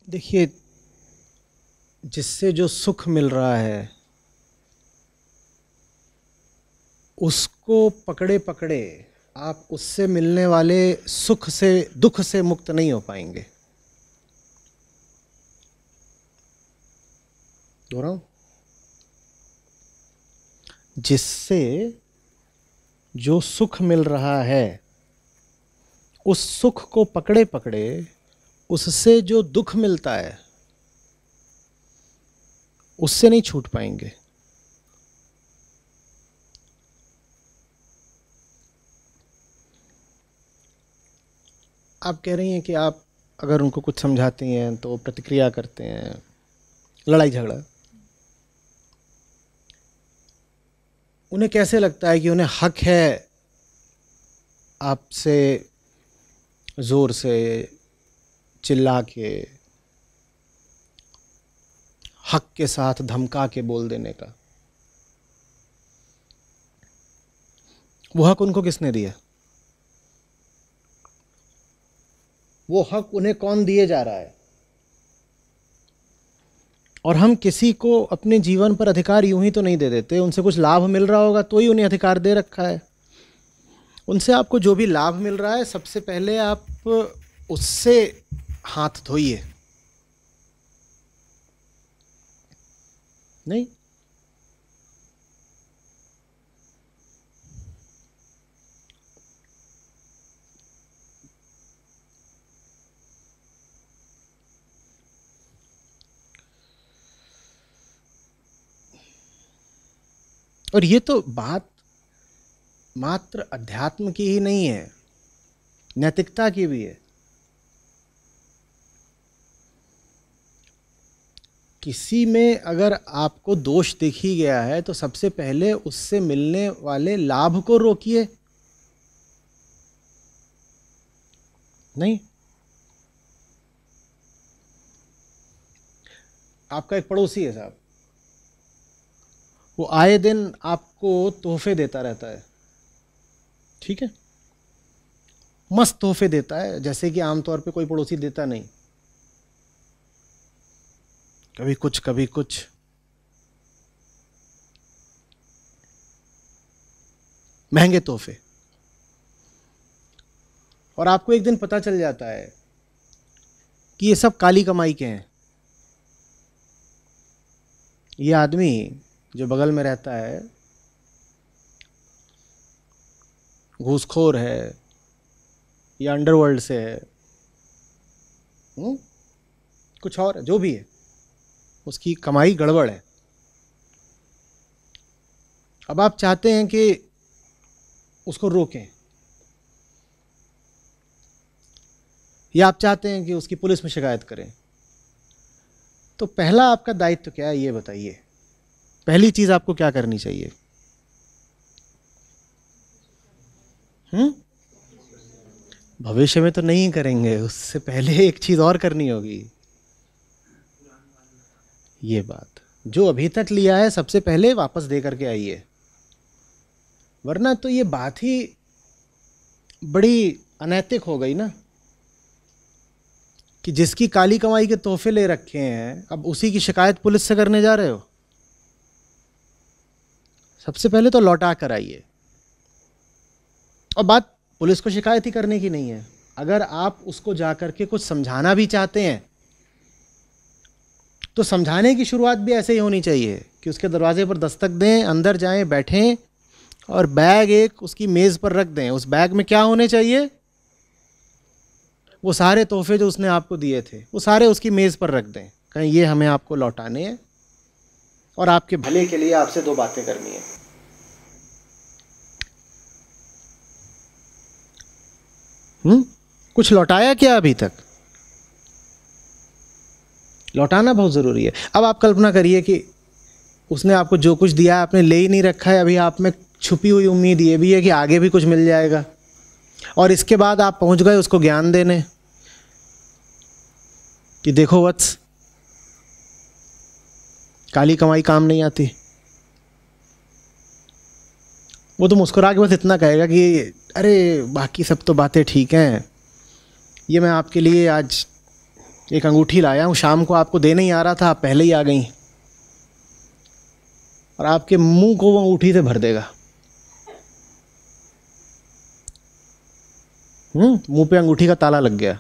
देखिए, जिससे जो सुख मिल रहा है उसको पकड़े पकड़े आप उससे मिलने वाले सुख से, दुख से मुक्त नहीं हो पाएंगे। दोहराऊं? जिससे जो सुख मिल रहा है उस सुख को पकड़े पकड़े उससे जो दुख मिलता है उससे नहीं छूट पाएंगे। आप कह रही हैं कि आप अगर उनको कुछ समझाती हैं तो प्रतिक्रिया करते हैं, लड़ाई झगड़ा। उन्हें कैसे लगता है कि उन्हें हक है आपसे ज़ोर से चिल्ला के, हक के साथ धमका के बोल देने का? वो हक उनको किसने दिया? वो हक उन्हें कौन दिए जा रहा है? और हम किसी को अपने जीवन पर अधिकार यूं ही तो नहीं दे देते। उनसे कुछ लाभ मिल रहा होगा तो ही उन्हें अधिकार दे रखा है। उनसे आपको जो भी लाभ मिल रहा है, सबसे पहले आप उससे हाथ धोइए। नहीं, और ये तो बात मात्र अध्यात्म की ही नहीं है, नैतिकता की भी है। किसी में अगर आपको दोष दिख ही गया है तो सबसे पहले उससे मिलने वाले लाभ को रोकिए। नहीं, आपका एक पड़ोसी है साहब, वो आए दिन आपको तोहफे देता रहता है, ठीक है, मस्त तोहफे देता है, जैसे कि आमतौर पे कोई पड़ोसी देता नहीं। कभी कुछ कभी कुछ। महंगे तोहफे। और आपको एक दिन पता चल जाता है कि ये सब काली कमाई के हैं। ये आदमी जो बगल में रहता है घूसखोर है या अंडरवर्ल्ड से है, कुछ और जो भी है, उसकी कमाई गड़बड़ है। अब आप चाहते हैं कि उसको रोकें, या आप चाहते हैं कि उसकी पुलिस में शिकायत करें। तो पहला आपका दायित्व क्या है ये बताइए। पहली चीज आपको क्या करनी चाहिए? भविष्य में तो नहीं करेंगे, उससे पहले एक चीज और करनी होगी। ये बात जो अभी तक लिया है सबसे पहले वापस दे करके आइए, वरना तो ये बात ही बड़ी अनैतिक हो गई ना, कि जिसकी काली कमाई के तोहफे ले रखे हैं अब उसी की शिकायत पुलिस से करने जा रहे हो। सबसे पहले तो लौटा कर आइए। और बात पुलिस को शिकायत ही करने की नहीं है। अगर आप उसको जाकर के कुछ समझाना भी चाहते हैं तो समझाने की शुरुआत भी ऐसे ही होनी चाहिए कि उसके दरवाजे पर दस्तक दें, अंदर जाएं, बैठें और बैग एक उसकी मेज़ पर रख दें। उस बैग में क्या होने चाहिए? वो सारे तोहफे जो उसने आपको दिए थे वो सारे उसकी मेज़ पर रख दें। कहीं ये हमें आपको लौटाने हैं और आपके भले के लिए आपसे दो बातें करनी है। कुछ लौटाया क्या अभी तक? लौटाना बहुत ज़रूरी है। अब आप कल्पना करिए कि उसने आपको जो कुछ दिया है आपने ले ही नहीं रखा है। अभी आप में छुपी हुई उम्मीद ये भी है कि आगे भी कुछ मिल जाएगा, और इसके बाद आप पहुंच गए उसको ज्ञान देने कि देखो वत्स, काली कमाई काम नहीं आती। वो तो मुस्कुरा के बस इतना कहेगा कि अरे बाकी सब तो बातें ठीक हैं, ये मैं आपके लिए आज एक अंगूठी लाया हूँ, शाम को आपको देने ही आ रहा था, आप पहले ही आ गई और आपके मुंह को वो अंगूठी से भर देगा। मुंह पे अंगूठी का ताला लग गया।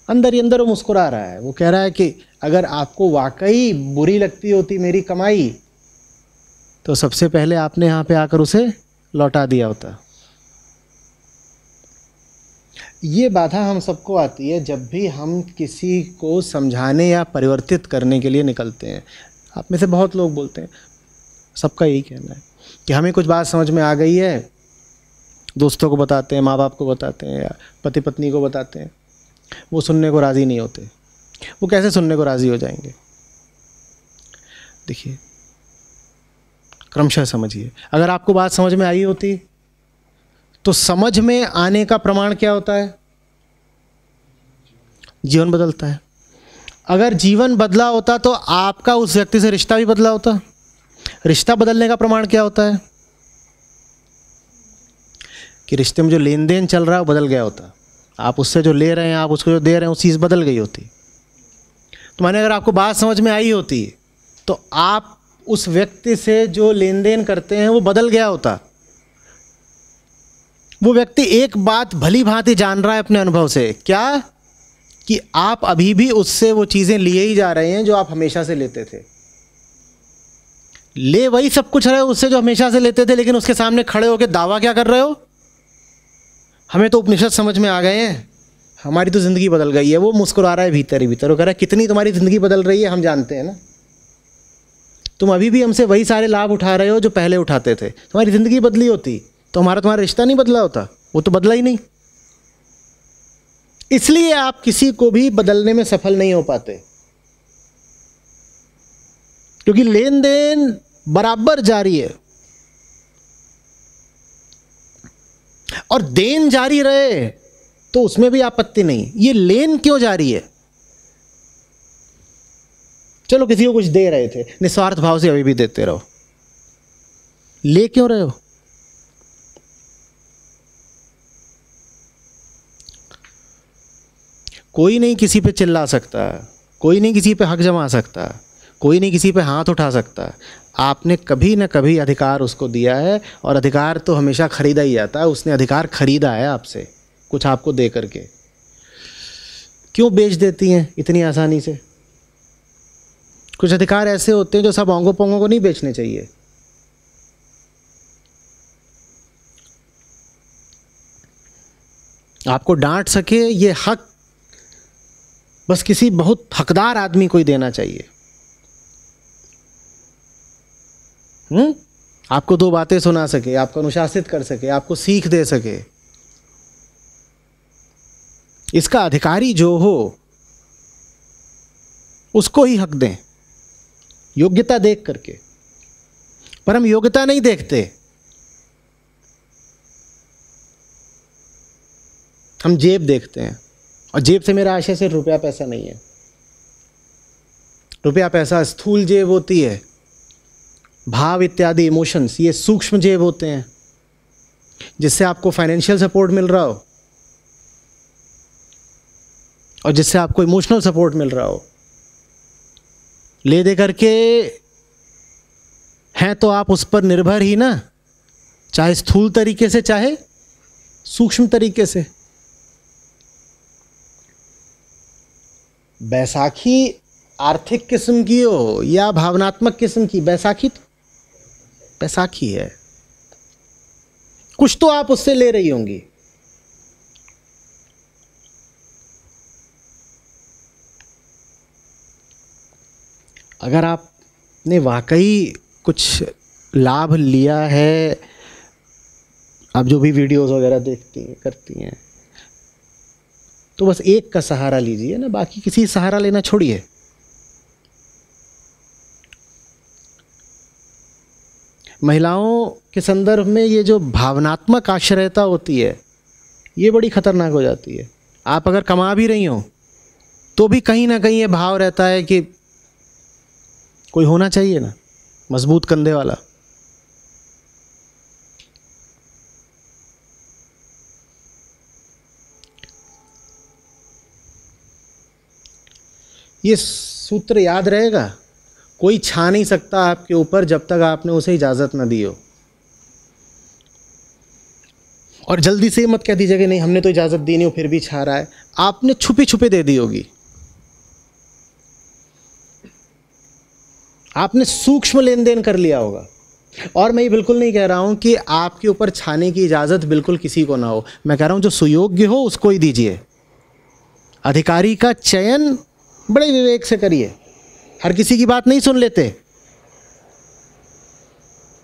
अंदर ही अंदर वो मुस्कुरा रहा है, वो कह रहा है कि अगर आपको वाकई बुरी लगती होती मेरी कमाई तो सबसे पहले आपने यहाँ पे आकर उसे लौटा दिया होता। ये बाधा हम सबको आती है जब भी हम किसी को समझाने या परिवर्तित करने के लिए निकलते हैं। आप में से बहुत लोग बोलते हैं, सबका यही कहना है कि हमें कुछ बात समझ में आ गई है, दोस्तों को बताते हैं, माँ बाप को बताते हैं या पति पत्नी को बताते हैं, वो सुनने को राज़ी नहीं होते। वो कैसे सुनने को राज़ी हो जाएंगे? देखिए, क्रमशः समझिए। अगर आपको बात समझ में आई होती तो समझ में आने का प्रमाण क्या होता है? जीवन बदलता है। अगर जीवन बदला होता तो आपका उस व्यक्ति से रिश्ता भी बदला होता। रिश्ता बदलने का प्रमाण क्या होता है? कि रिश्ते में जो लेन देन चल रहा है वो बदल गया होता। आप उससे जो ले रहे हैं, आप उसको जो दे रहे हैं, वो चीज़ बदल गई होती। तो माने अगर आपको बात समझ में आई होती तो आप उस व्यक्ति से जो लेन देन करते हैं वो बदल गया होता। वो व्यक्ति एक बात भली भांति जान रहा है अपने अनुभव से, क्या? कि आप अभी भी उससे वो चीज़ें लिए ही जा रहे हैं जो आप हमेशा से लेते थे। ले वही सब कुछ रहे हो उससे जो हमेशा से लेते थे, लेकिन उसके सामने खड़े होकर दावा क्या कर रहे हो? हमें तो उपनिषद समझ में आ गए हैं, हमारी तो ज़िंदगी बदल गई है। वो मुस्कुरा रहा है भीतर ही भीतर, वो कह रहा है कितनी तुम्हारी ज़िंदगी बदल रही है हम जानते हैं ना। तुम अभी भी हमसे वही सारे लाभ उठा रहे हो जो पहले उठाते थे। तुम्हारी ज़िंदगी बदली होती तो तुम्हारा रिश्ता नहीं बदला होता, वो तो बदला ही नहीं। इसलिए आप किसी को भी बदलने में सफल नहीं हो पाते, क्योंकि लेन देन बराबर जारी है। और देन जारी रहे तो उसमें भी आपत्ति नहीं। ये लेन क्यों जारी है? चलो किसी को कुछ दे रहे थे, निस्वार्थ भाव से अभी भी देते रहो, ले क्यों रहे हो? कोई नहीं किसी पे चिल्ला सकता, कोई नहीं किसी पे हक जमा सकता, कोई नहीं किसी पे हाथ उठा सकता। आपने कभी न कभी अधिकार उसको दिया है, और अधिकार तो हमेशा खरीदा ही जाता है। उसने अधिकार खरीदा है आपसे, कुछ आपको दे करके। क्यों बेच देती हैं इतनी आसानी से? कुछ अधिकार ऐसे होते हैं जो सब ओंगो पोंगो को नहीं बेचने चाहिए। आपको डांट सके ये हक बस किसी बहुत हकदार आदमी को ही देना चाहिए। आपको दो बातें सुना सके, आपको अनुशासित कर सके, आपको सीख दे सके, इसका अधिकारी जो हो उसको ही हक दें, योग्यता देख करके। पर हम योग्यता नहीं देखते, हम जेब देखते हैं। और जेब से मेरा आशय सिर्फ रुपया पैसा नहीं है। रुपया पैसा स्थूल जेब होती है, भाव इत्यादि इमोशंस ये सूक्ष्म जेब होते हैं, जिससे आपको फाइनेंशियल सपोर्ट मिल रहा हो और जिससे आपको इमोशनल सपोर्ट मिल रहा हो। ले दे करके हैं तो आप उस पर निर्भर ही ना, चाहे स्थूल तरीके से चाहे सूक्ष्म तरीके से। बैसाखी आर्थिक किस्म की हो या भावनात्मक किस्म की, बैसाखी तो बैसाखी है। कुछ तो आप उससे ले रही होंगी। अगर आपने वाकई कुछ लाभ लिया है, आप जो भी वीडियोस वगैरह देखती हैं करती हैं, तो बस एक का सहारा लीजिए ना, बाकी किसी सहारा लेना छोड़िए। महिलाओं के संदर्भ में ये जो भावनात्मक आश्रयता होती है ये बड़ी खतरनाक हो जाती है। आप अगर कमा भी रही हो तो भी कहीं ना कहीं ये भाव रहता है कि कोई होना चाहिए ना मजबूत कंधे वाला। ये सूत्र याद रहेगा। कोई छा नहीं सकता आपके ऊपर जब तक आपने उसे इजाज़त ना दी हो। और जल्दी से मत कह दीजिए कि नहीं हमने तो इजाज़त दी नहीं हो फिर भी छा रहा है। आपने छुपी छुपे दे दी होगी, आपने सूक्ष्म लेन देन कर लिया होगा। और मैं ये बिल्कुल नहीं कह रहा हूं कि आपके ऊपर छाने की इजाज़त बिल्कुल किसी को ना हो। मैं कह रहा हूं जो सुयोग्य हो उसको ही दीजिए। अधिकारी का चयन बड़े विवेक से करिए, हर किसी की बात नहीं सुन लेते।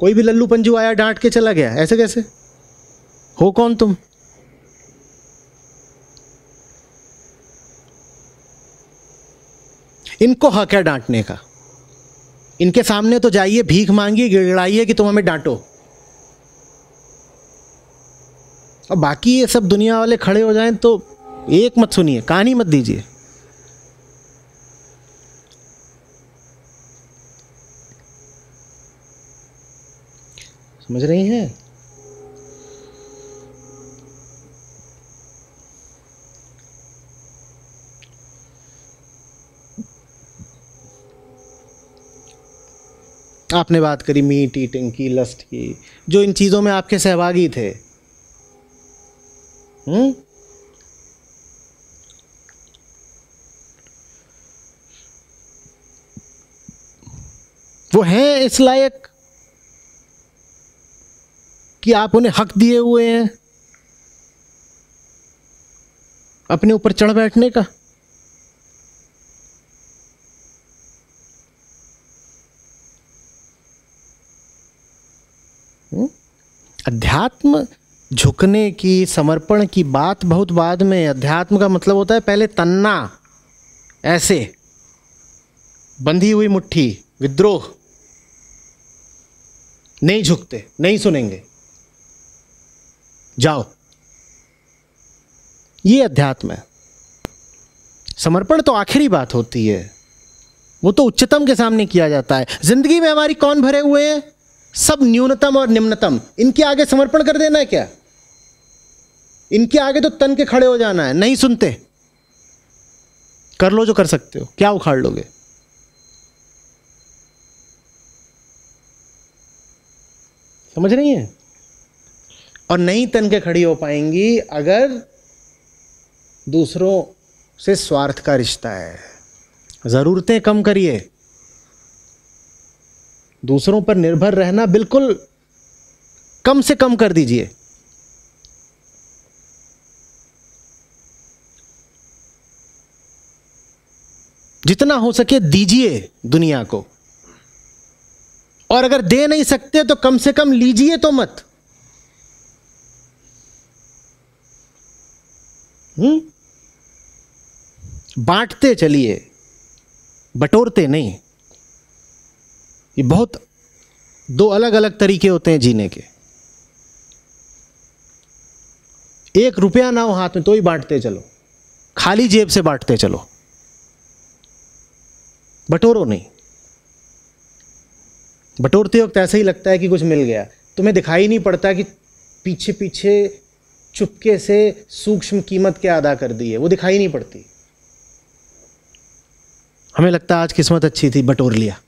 कोई भी लल्लू पंजू आया डांट के चला गया, ऐसे कैसे? हो कौन तुम? इनको हक है डांटने का। इनके सामने तो जाइए, भीख मांगिए, गिड़गिड़ाइए कि तुम हमें डांटो। और बाकी ये सब दुनिया वाले खड़े हो जाएं तो एक मत सुनिए, कहानी मत दीजिए। समझ रही हैं? आपने बात करी मीट ईटिंग की, लस्ट की, जो इन चीज़ों में आपके सहभागी थे। वो हैं इस लायक कि आप उन्हें हक दिए हुए हैं अपने ऊपर चढ़ बैठने का। अध्यात्म झुकने की, समर्पण की बात बहुत बाद में। अध्यात्म का मतलब होता है पहले तन्ना, ऐसे बंधी हुई मुट्ठी, विद्रोह। नहीं झुकते, नहीं सुनेंगे, जाओ। ये अध्यात्म है। समर्पण तो आखिरी बात होती है, वो तो उच्चतम के सामने किया जाता है। जिंदगी में हमारी कौन भरे हुए हैं? सब न्यूनतम और निम्नतम। इनके आगे समर्पण कर देना है क्या? इनके आगे तो तन के खड़े हो जाना है। नहीं सुनते, कर लो जो कर सकते हो, क्या उखाड़ लोगे? समझ रही हैं? और नहीं तन के खड़ी हो पाएंगी अगर दूसरों से स्वार्थ का रिश्ता है। जरूरतें कम करिए, दूसरों पर निर्भर रहना बिल्कुल कम से कम कर दीजिए। जितना हो सके दीजिए दुनिया को, और अगर दे नहीं सकते तो कम से कम लीजिए तो मत। बांटते चलिए, बटोरते नहीं। ये बहुत दो अलग अलग तरीके होते हैं जीने के। 1 रुपया ना हो हाथ में तो ही बांटते चलो, खाली जेब से बांटते चलो, बटोरो नहीं। बटोरते वक्त ऐसा ही लगता है कि कुछ मिल गया, तुम्हें दिखाई नहीं पड़ता कि पीछे पीछे चुपके से सूक्ष्म कीमत क्या अदा कर दी है, वो दिखाई नहीं पड़ती। हमें लगता है आज किस्मत अच्छी थी, बटोर लिया।